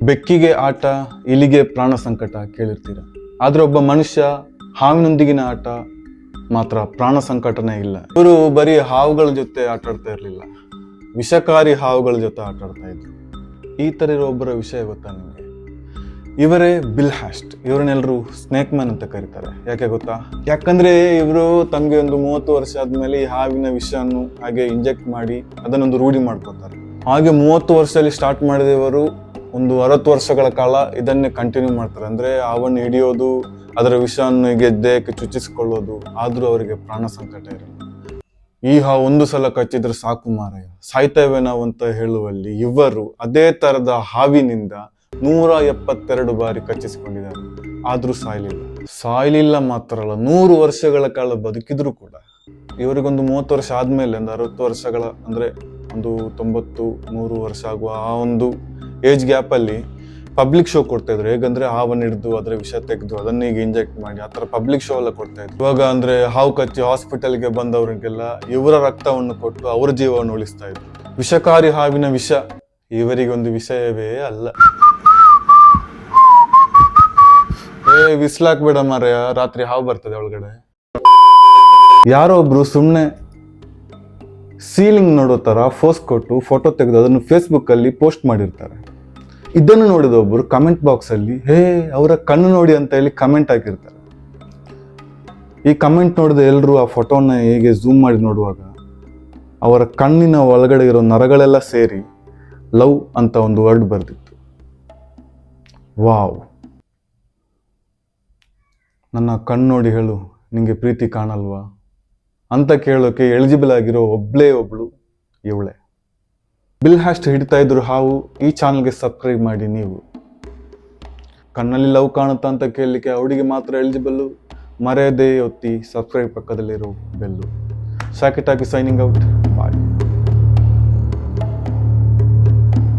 ಬೆಕ್ಕಿಗೆ ಆಟ, ಇಲಿಗೆ ಪ್ರಾಣ ಸಂಕಟ ಕೇಳಿರ್ತೀರ. ಆದ್ರೆ ಒಬ್ಬ ಮನುಷ್ಯ ಹಾವಿನೊಂದಿಗಿನ ಆಟ ಮಾತ್ರ ಪ್ರಾಣ ಸಂಕಟನೇ ಇಲ್ಲ. ಇವರು ಬರೀ ಹಾವುಗಳ ಜೊತೆ ಆಟ ಆಡ್ತಾ ಇರ್ಲಿಲ್ಲ, ವಿಷಕಾರಿ ಹಾವುಗಳ ಜೊತೆ ಆಟ ಆಡ್ತಾ ಇದ್ರು. ಈ ತರ ಇರೋ ಒಬ್ಬರ ವಿಷಯ ಗೊತ್ತಾ ನಿಮಗೆ? ಇವರೇ ಬಿಲ್ ಹ್ಯಾಸ್ಟ್. ಇವರನ್ನೆಲ್ಲರೂ ಸ್ನೇಕ್ ಮ್ಯಾನ್ ಅಂತ ಕರೀತಾರೆ. ಯಾಕೆ ಗೊತ್ತಾ? ಯಾಕಂದ್ರೆ ಇವರು ತಮಗೆ ಒಂದು 30 ವರ್ಷ ಆದ್ಮೇಲೆ ಈ ಹಾವಿನ ವಿಷವನ್ನು ಹಾಗೆ ಇಂಜೆಕ್ಟ್ ಮಾಡಿ ಅದನ್ನೊಂದು ರೂಢಿ ಮಾಡ್ಕೊತಾರೆ. ಹಾಗೆ 30 ವರ್ಷದಲ್ಲಿ ಸ್ಟಾರ್ಟ್ ಮಾಡಿದ ಇವರು ಒಂದು 60 ವರ್ಷಗಳ ಕಾಲ ಇದನ್ನೇ ಕಂಟಿನ್ಯೂ ಮಾಡ್ತಾರೆ. ಅಂದ್ರೆ ಹಾವನ್ನು ಹಿಡಿಯೋದು, ಅದರ ವಿಷವನ್ನು ಗೆದ್ದೆಕ್ಕೆ ಚುಚ್ಚಿಸಿಕೊಳ್ಳೋದು. ಆದ್ರೂ ಅವರಿಗೆ ಪ್ರಾಣ ಸಂಕಟ ಇರಲ್ಲ. ಈ ಹಾವು ಒಂದು ಸಲ ಕಚ್ಚಿದ್ರೆ ಸಾಕು ಮಾರಾಯ, ಸಾಯ್ತೇವೆ ನಾವು ಅಂತ ಹೇಳುವಲ್ಲಿ ಇವರು ಅದೇ ತರದ ಹಾವಿನಿಂದ 172 ಬಾರಿ ಕಚ್ಚಿಸಿಕೊಂಡಿದ್ದಾರೆ. ಆದ್ರೂ ಸಾಯ್ಲಿಲ್ಲ ಮಾತ್ರ ಅಲ್ಲ, 100 ವರ್ಷಗಳ ಕಾಲ ಬದುಕಿದ್ರು ಕೂಡ. ಇವರಿಗೊಂದು 30 ವರ್ಷ ಆದ್ಮೇಲೆ ಒಂದು 60 ವರ್ಷಗಳ ಅಂದ್ರೆ ಒಂದು 90-100 ವರ್ಷ ಆಗುವ ಆ ಒಂದು ಏಜ್ ಗ್ಯಾಪ್ ಅಲ್ಲಿ ಪಬ್ಲಿಕ್ ಶೋ ಕೊಡ್ತಾ ಇದ್ರು. ಹೇಗಂದ್ರೆ ಹಾವನ್ನು ಹಿಡಿದು ಅದರ ವಿಷ ತೆಗೆದು ಅದನ್ನ ಈಗ ಇಂಜೆಕ್ಟ್ ಮಾಡಿ ಆ ತರ ಪಬ್ಲಿಕ್ ಶೋ ಎಲ್ಲ ಕೊಡ್ತಾ ಇದ್ರು. ಇವಾಗ ಅಂದ್ರೆ ಹಾವು ಕಚ್ಚಿ ಹಾಸ್ಪಿಟಲ್ಗೆ ಬಂದವರಿಗೆಲ್ಲ ಇವರ ರಕ್ತವನ್ನು ಕೊಟ್ಟು ಅವರ ಜೀವವನ್ನು ಉಳಿಸ್ತಾ ಇದ್ರು. ವಿಷಕಾರಿ ಹಾವಿನ ವಿಷ ಇವರಿಗೊಂದು ವಿಷಯವೇ ಅಲ್ಲ. ವಿಸ್ಲಾಕ್ಬೇಡ ಮಾರಾಯ, ರಾತ್ರಿ ಹಾವು ಬರ್ತದೆ ಒಳಗಡೆ. ಯಾರೋ ಒಬ್ರು ಸುಮ್ನೆ ಸೀಲಿಂಗ್ ನೋಡೋ ತರ ಫೋಸ್ ಕೊಟ್ಟು ಫೋಟೋ ತೆಗೆದು ಅದನ್ನು ಫೇಸ್ಬುಕ್ ಅಲ್ಲಿ ಪೋಸ್ಟ್ ಮಾಡಿರ್ತಾರೆ. ಇದನ್ನು ನೋಡಿದ ಒಬ್ಬರು ಕಮೆಂಟ್ ಬಾಕ್ಸ್ ಅಲ್ಲಿ ಅವರ ಕಣ್ಣು ನೋಡಿ ಅಂತ ಹೇಳಿ ಕಮೆಂಟ್ ಹಾಕಿರ್ತಾರೆ. ಈ ಕಮೆಂಟ್ ನೋಡಿದ ಎಲ್ಲರೂ ಆ ಫೋಟೋನ ಹೇಗೆ ಝೂಮ್ ಮಾಡಿ ನೋಡುವಾಗ ಅವರ ಕಣ್ಣಿನ ಒಳಗಡೆ ಇರೋ ನರಗಳೆಲ್ಲ ಸೇರಿ ಲವ್ ಅಂತ ಒಂದು ವರ್ಡ್ ಬರ್ದಿತ್ತು. ವಾವ್, ನನ್ನ ಕಣ್ಣು ನೋಡಿ ಹೇಳು, ನಿಂಗೆ ಪ್ರೀತಿ ಕಾಣಲ್ವಾ ಅಂತ ಕೇಳೋಕೆ ಎಲಿಜಿಬಲ್ ಆಗಿರೋ ಒಬ್ಳು ಇವಳೆ. ಬಿಲ್ ಹ್ಯಾಸ್ಟ್ ಹಿಡಿತಾ ಇದ್ರು ಹಾವು. ಈ ಚಾನಲ್ಗೆ ಸಬ್ಸ್ಕ್ರೈಬ್ ಮಾಡಿ. ನೀವು ಕಣ್ಣಲ್ಲಿ ಲವ್ ಕಾಣುತ್ತಾ ಅಂತ ಕೇಳಲಿಕ್ಕೆ ಅವಳಿಗೆ ಮಾತ್ರ ಎಲಿಜಿಬಲ್ಲು. ಮರೆಯದೇ ಒತ್ತಿ ಸಬ್ಸ್ಕ್ರೈಬ್ ಪಕ್ಕದಲ್ಲಿರೋ ಬೆಲ್ಲು. ಶಾಕಿಟಾಕಿ signing out.